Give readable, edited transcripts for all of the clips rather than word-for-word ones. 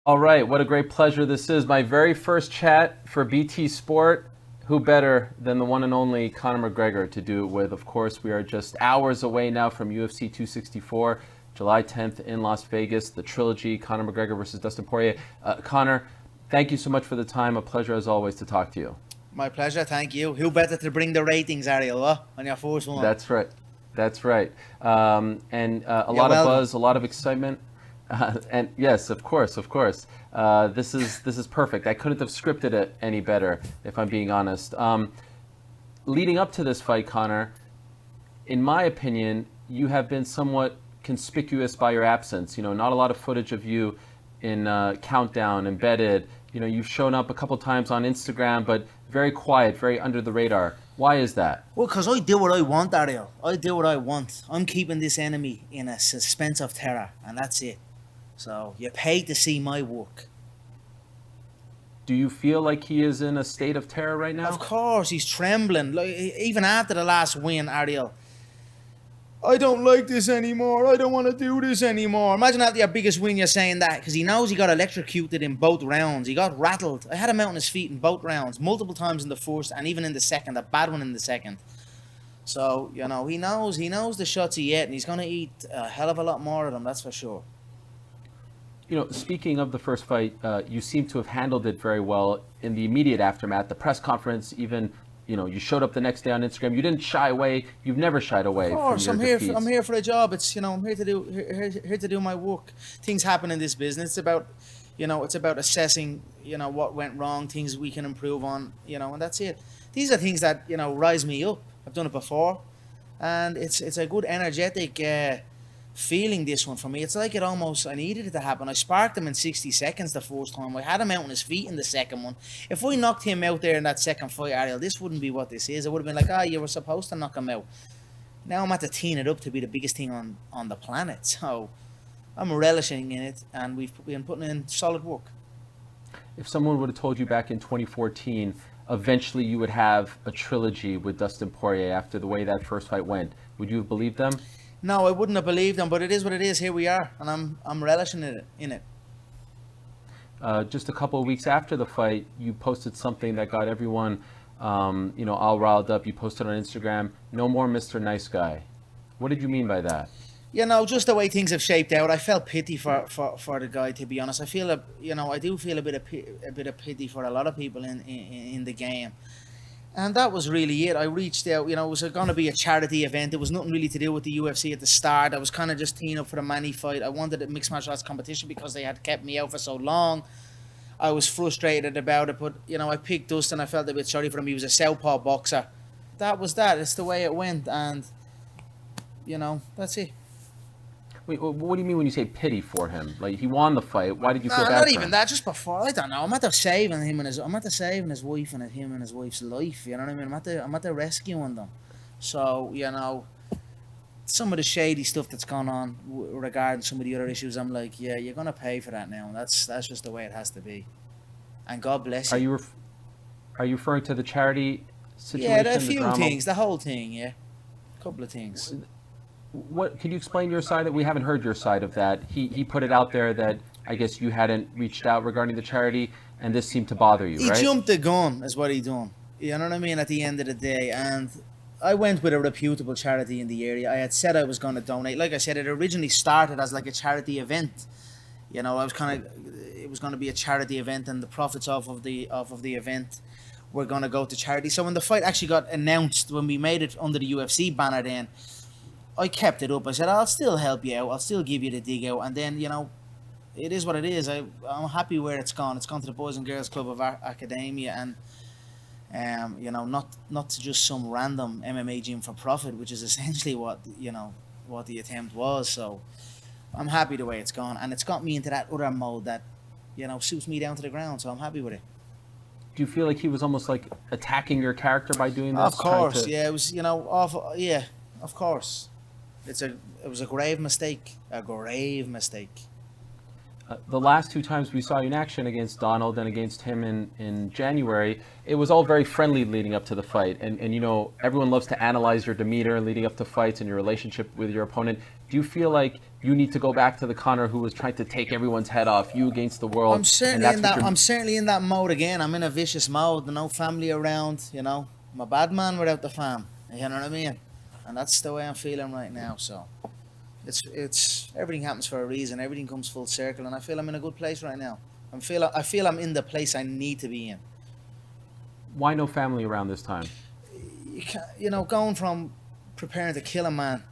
All right, what a great pleasure this is. My very first chat for BT Sport. Who better than the one and only Conor McGregor to do it with? Of course, we are just hours away now from UFC 264, July 10th in Las Vegas, the trilogy, Conor McGregor versus Dustin Poirier. Conor, thank you so much for the time. A pleasure as always to talk to you. My pleasure, thank you. Who better to bring the ratings, Ariel, on your first one? That's right. That's right. And a You're lot of welcome. buzz, a lot of excitement. And yes, of course, of course. This is perfect. I couldn't have scripted it any better, if I'm being honest. Leading up to this fight, Conor, in my opinion, you have been somewhat conspicuous by your absence. Not a lot of footage of you in Countdown, embedded. You've shown up a couple times on Instagram, but very quiet, very under the radar. Why is that? Well, because I do what I want, Ariel. I do what I want. I'm keeping this enemy in a suspense of terror, and that's it. So, you pay to see my work. Do you feel like he is in a state of terror right Of now? course, he's trembling. Like, even after the last win, Ariel, I don't like this anymore. I don't want to do this anymore. Imagine after your biggest win, you're saying that because he knows he got electrocuted in both rounds. He got rattled. I had him out on his feet in both rounds, multiple times in the first and even in the second, a bad one in the second. So, he knows the shots he ate, and he's going to eat a hell of a lot more of them, that's for sure. Speaking of the first fight, you seem to have handled it very well in the immediate aftermath, the press conference, even, you showed up the next day on Instagram. You didn't shy away. You've never shied Of away from course, your I'm defeats. here for a job. I'm here to do my work. Things happen in this business. It's about assessing, what went wrong, things we can improve on, and that's it. These are things that rise me up. I've done it before, and it's a good energetic feeling. This one for me, it's like I needed it to happen. I sparked him in 60 seconds the first time. I had him out on his feet in the second one. If we knocked him out there in that second fight, Ariel, this wouldn't be what this is. It would have been like, you were supposed to knock him out. Now I'm at to teeing it up to be the biggest thing on the planet. So I'm relishing in it, and we've been putting in solid work. If someone would have told you back in 2014, eventually you would have a trilogy with Dustin Poirier after the way that first fight went, would you have believed them? No, I wouldn't have believed them, but it is what it is. Here we are, and I'm relishing in it. Just a couple of weeks after the fight, you posted something that got everyone, all riled up. You posted on Instagram, "No more Mr. Nice Guy." What did you mean by that? Just the way things have shaped out, I felt pity for the guy. To be honest, I do feel a bit of pity for a lot of people in the game. And that was really it. I reached out, it was going to be a charity event. It was nothing really to do with the UFC at the start. I was kind of just teeing up for the Manny fight. I wanted a mixed martial arts competition because they had kept me out for so long. I was frustrated about it, but I picked Dustin. I felt a bit sorry for him. He was a southpaw boxer. That was that. It's the way it went, and that's it. Wait, what do you mean when you say pity for him? Like, he won the fight. Why did you feel Nah, bad not for even him? that. Just before, I don't know. I'm at the saving his wife and him and his wife's life. You know what I mean? I'm at the rescuing them. So some of the shady stuff that's gone on regarding some of the other issues, I'm like, yeah, you're gonna pay for that now. That's just the way it has to be. And God bless Are you. you are you referring to the charity Yeah, there are a situation, the few drama? things, the whole thing. Yeah, a couple of things. What can you explain your side? That we haven't heard your side of that. He put it out there that I guess you hadn't reached out regarding the charity, and this seemed to bother you, He right? jumped the gun, is what he done. You know what I mean? At the end of the day, and I went with a reputable charity in the area. I had said I was going to donate. Like I said, it originally started as like a charity event. I was kind of it was going to be a charity event, and the profits off of the event were going to go to charity. So when the fight actually got announced, when we made it under the UFC banner, then I kept it up. I said I'll still help you out. I'll still give you the dig out, and then it is what it is. I'm happy where it's gone. It's gone to the Boys and Girls Club of Academia, and not to just some random MMA gym for profit, which is essentially what the attempt was. So I'm happy the way it's gone, and it's got me into that other mode that suits me down to the ground. So I'm happy with it. Do you feel like he was almost like attacking your character by doing Of this, trying course, to? yeah, it was awful. Yeah, of course, it was a grave mistake, a grave mistake. The last two times we saw you in action against Donald and against him in January, it was all very friendly leading up to the fight. And everyone loves to analyze your demeanor leading up to fights and your relationship with your opponent. Do you feel like you need to go back to the Conor who was trying to take everyone's head off, you against the world, I'm certainly and that's in what that. you're. I'm certainly in that mode again. I'm in a vicious mode. No family around. I'm a bad man without the fam. You know what I mean? And that's the way I'm feeling right now. So it's everything happens for a reason. Everything comes full circle, and I feel I'm in a good place right now. I feel I'm in the place I need to be in. Why no family around this time? Going from preparing to kill a man,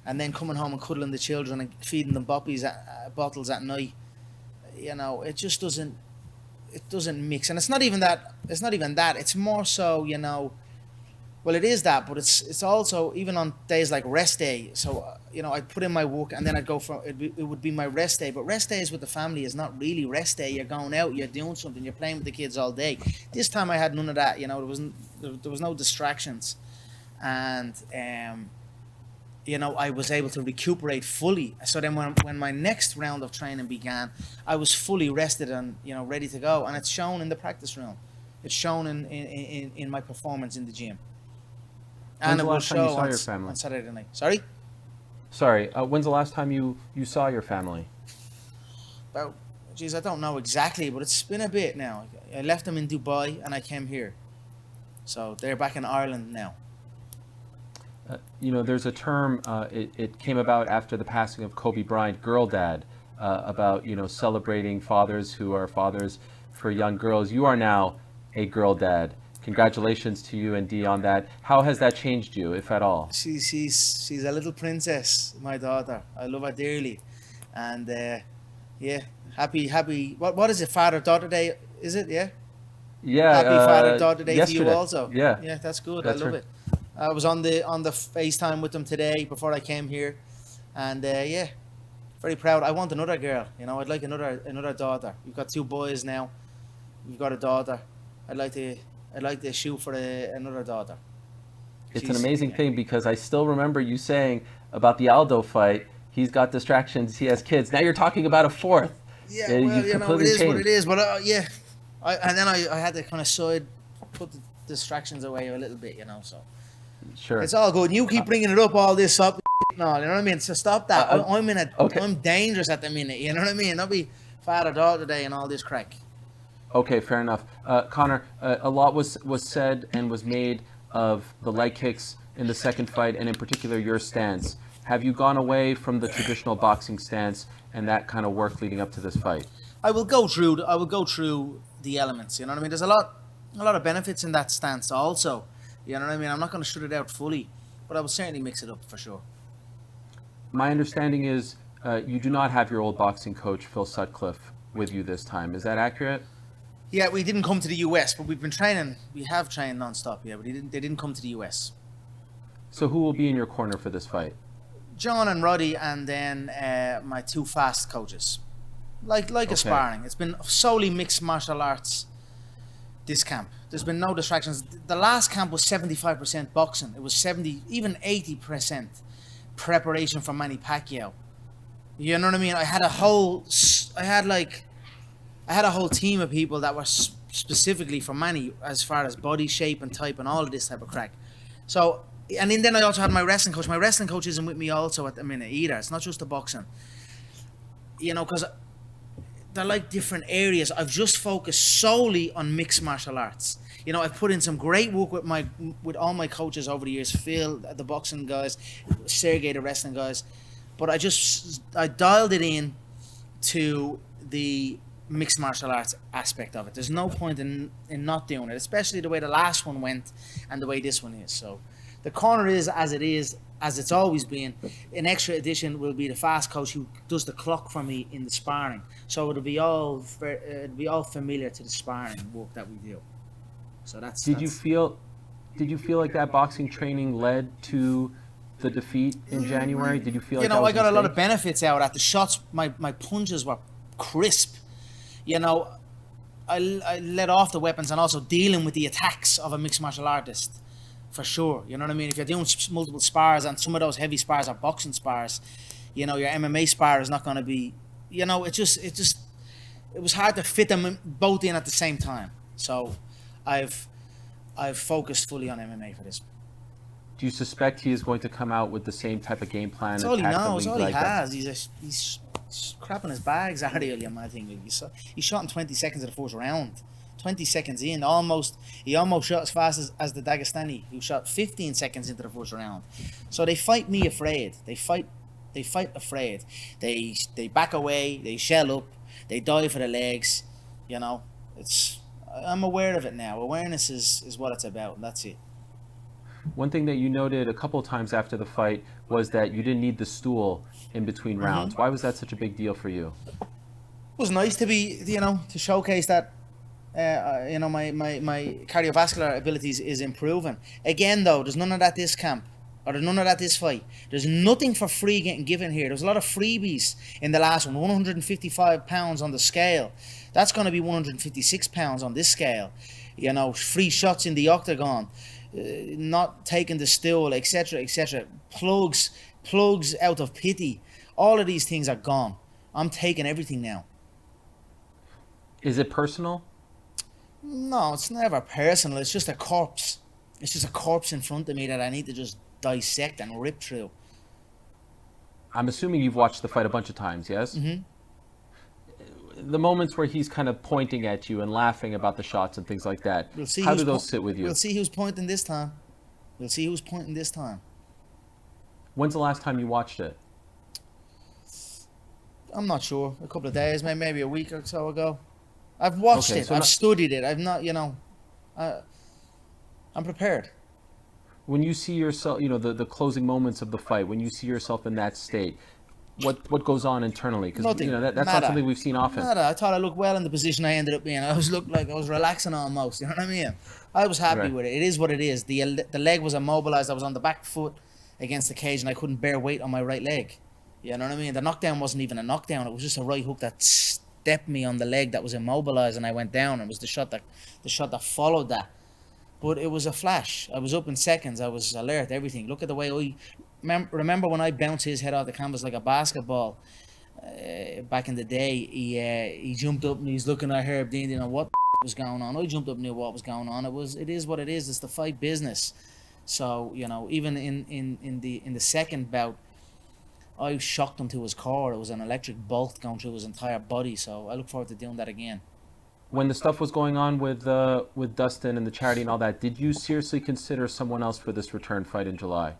and then coming home and cuddling the children and feeding them bottles at night. It just doesn't. It doesn't mix, and it's not even that. It's not even that. It's more so, well, it is that, but it's also even on days like rest day. So I'd put in my work, and then I'd go for it would be my rest day. But rest days with the family is not really rest day. You're going out, you're doing something, you're playing with the kids all day. This time I had none of that. There was no distractions, and I was able to recuperate fully. So then when my next round of training began, I was fully rested and ready to go, and it's shown in the practice room. It's shown in my performance in the gym. When's And the it will last time you show saw your family? on Saturday night. Sorry? Sorry, when's the last time you saw your family? I don't know exactly, but it's been a bit now. I left them in Dubai and I came here. So they're back in Ireland now. There's a term, it came about after the passing of Kobe Bryant, girl dad, about, celebrating fathers who are fathers for young girls. You are now a girl dad. Congratulations to you and Dee on that. How has that changed you, if at all? She's a little princess, my daughter. I love her dearly. And happy. What is it? Father-daughter day, is it? Yeah? Yeah. Happy Father-daughter day yesterday. to you also. Yeah. Yeah, that's good. That's I love right. it. I was on the FaceTime with them today before I came here, and very proud. I want another girl. I'd like another daughter. We've got 2 boys now. We've got a daughter. I'd like to shoot for another daughter. It's an amazing thing because I still remember you saying about the Aldo fight. He's got distractions. He has kids. Now you're talking about a 4th. Yeah, well, You've it completely is what changed. it is. But and then I had to kind of put the distractions away a little bit. So. Sure. It's all good. And you keep bringing it up, all this up. No, you know what I mean? So stop that. Okay. I'm dangerous at the minute. You know what I mean? Don't be father-daughter day and all this crack. Okay, fair enough. Conor, a lot was said and was made of the leg kicks in the second fight, and in particular your stance. Have you gone away from the traditional boxing stance and that kind of work leading up to this fight? I will go through the elements. You know what I mean? There's a lot of benefits in that stance also. You know what I mean? I'm not going to shut it out fully, but I will certainly mix it up for sure. My understanding is you do not have your old boxing coach, Phil Sutcliffe, with you this time. Is that accurate? Yeah, we didn't come to the US, but we've been training. We have trained non-stop, yeah, but they didn't come to the US. So who will be in your corner for this fight? John and Roddy, and then my 2 fast coaches. Like Okay. a sparring. It's been solely mixed martial arts this camp. There's been no distractions. The last camp was 75% boxing. It was 70, even 80% preparation for Manny Pacquiao. You know what I mean? I had a whole team of people that were specifically for Manny, as far as body shape and type and all of this type of crack. So, and then I also had my wrestling coach. My wrestling coach isn't with me also at the minute either. It's not just the boxing. Because they're like different areas. I've just focused solely on mixed martial arts. I've put in some great work with all my coaches over the years. Phil, the boxing guys, Sergey, the wrestling guys. But I dialed it in to the mixed martial arts aspect of it. There's no point in not doing it, especially the way the last one went and the way this one is. So the corner is as it is, as it's always been. An extra addition will be the fast coach who does the clock for me in the sparring. So it'll be all familiar to the sparring work that we do. So Did you feel like that boxing training led to the defeat in January? Did you feel like that was I got a lot of mistake? benefits out of that. The shots, my punches were crisp. I let off the weapons and also dealing with the attacks of a mixed martial artist, for sure. You know what I mean? If you're doing multiple spars, and some of those heavy spars are boxing spars, your MMA spar is not going to be. It was hard to fit them both in at the same time. So, I've focused fully on MMA for this. Do you suspect he is going to come out with the same type of game plan? That's all he attack the knows. league All he like that? has. He's crapping his bags early. I think he shot in 20 seconds of the first round. 20 seconds in, he almost shot as fast as the Dagestani, who shot 15 seconds into the first round. So they fight me afraid. They fight afraid. They back away. They shell up. They dive for the legs. You know, I'm aware of it now. Awareness is what it's about, and that's it. One thing that you noted a couple of times after the fight was that you didn't need the stool in between rounds. Why was that such a big deal for you? It was nice to be, to showcase that, my cardiovascular abilities is improving. Again, though, there's none of that this camp, or there's none of that this fight. There's nothing for free getting given here. There's a lot of freebies in the last one. 155 pounds on the scale. That's going to be 156 pounds on this scale. Free shots in the octagon. Not taking the stool, etc., etc. Plugs out of pity. All of these things are gone. I'm taking everything now. Is it personal? No, it's never personal. It's just a corpse. It's just a corpse in front of me that I need to just dissect and rip through. I'm assuming you've watched the fight a bunch of times, yes? Mm-hmm. The moments where he's kind of pointing at you and laughing about the shots and things like that, how do those sit with you? We'll see who's pointing this time. When's the last time you watched it? I'm not sure. A couple of days, maybe a week or so ago. I've watched it. So I've studied it. I've not, I'm prepared. When you see yourself, the closing moments of the fight, when you see yourself in that state, what goes on internally? Because that's not something we've seen often. Nada. I thought I looked well in the position I ended up being. I looked like I was relaxing almost. You know what I mean? I was happy with it. It is what it is. The leg was immobilized. I was on the back foot against the cage, and I couldn't bear weight on my right leg. You know what I mean? The knockdown wasn't even a knockdown. It was just a right hook that stepped me on the leg that was immobilized, and I went down. It was the shot that followed that. But it was a flash. I was up in seconds. I was alert. Everything. Look at the way I remember when I bounced his head off the canvas like a basketball. Back in the day, he jumped up and he's looking at Herb Dean. What was going on? I jumped up and knew what was going on. It is what it is. It's the fight business. So even in the second bout, I shocked him to his core. It was an electric bolt going through his entire body. So I look forward to doing that again. When the stuff was going on with Dustin and the charity and all that, did you seriously consider someone else for this return fight in July?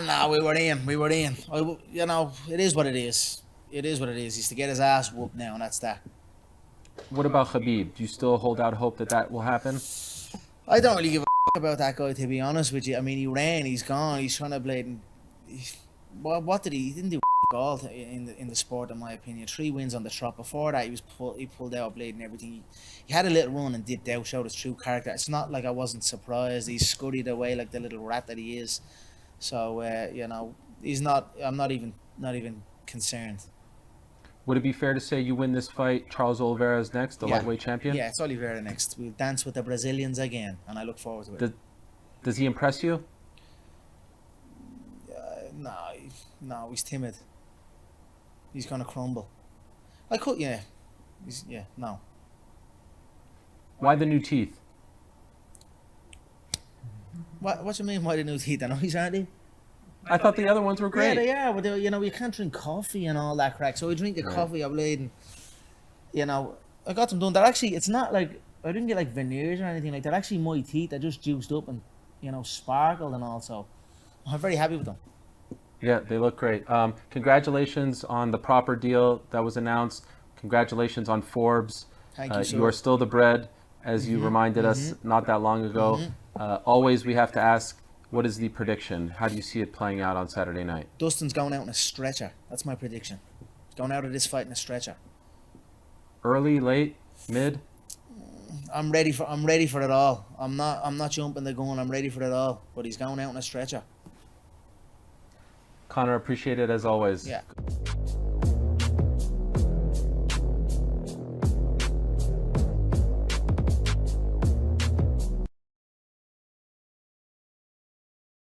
No, we were in. It is what it is. It is what it is. He's to get his ass whooped now, and that's that. What about Khabib? Do you still hold out hope that will happen? I don't really give a about that guy, to be honest with you. I mean, he ran, he's gone, he's trying to blade. What did he didn't do all in the sport, in my opinion. 3 wins on the trot. Before that, he pulled out blade and everything. He had a little run and dipped out, showed his true character. It's not like I wasn't surprised. He scurried away like the little rat that he is. So he's not. I'm not even concerned. Would it be fair to say you win this fight, Charles Oliveira's next, the lightweight champion? Yeah, it's Oliveira next. We'll dance with the Brazilians again, and I look forward to it. Does he impress you? No, he's timid. He's gonna crumble. No. Why the new teeth? What do you mean? Why the new teeth? I know he's aren't they? I thought the other ones were great. Yeah, they are. But you can't drink coffee and all that crack. So we drink the coffee, I'm bleeding. I got them done. They're actually. It's not like I didn't get like veneers or anything like that. Actually, my teeth are just juiced up and sparkled and all. So I'm very happy with them. Yeah, they look great. Congratulations on the proper deal that was announced. Congratulations on Forbes. Thank you, sir. You are still the bread, as you reminded us not that long ago. Always we have to ask, what is the prediction? How do you see it playing out on Saturday night? Dustin's going out in a stretcher. That's my prediction. He's going out of this fight in a stretcher. Early, late, mid? I'm ready for it all. I'm not jumping the gun. I'm ready for it all. But he's going out in a stretcher. Conor, appreciate it as always. Yeah.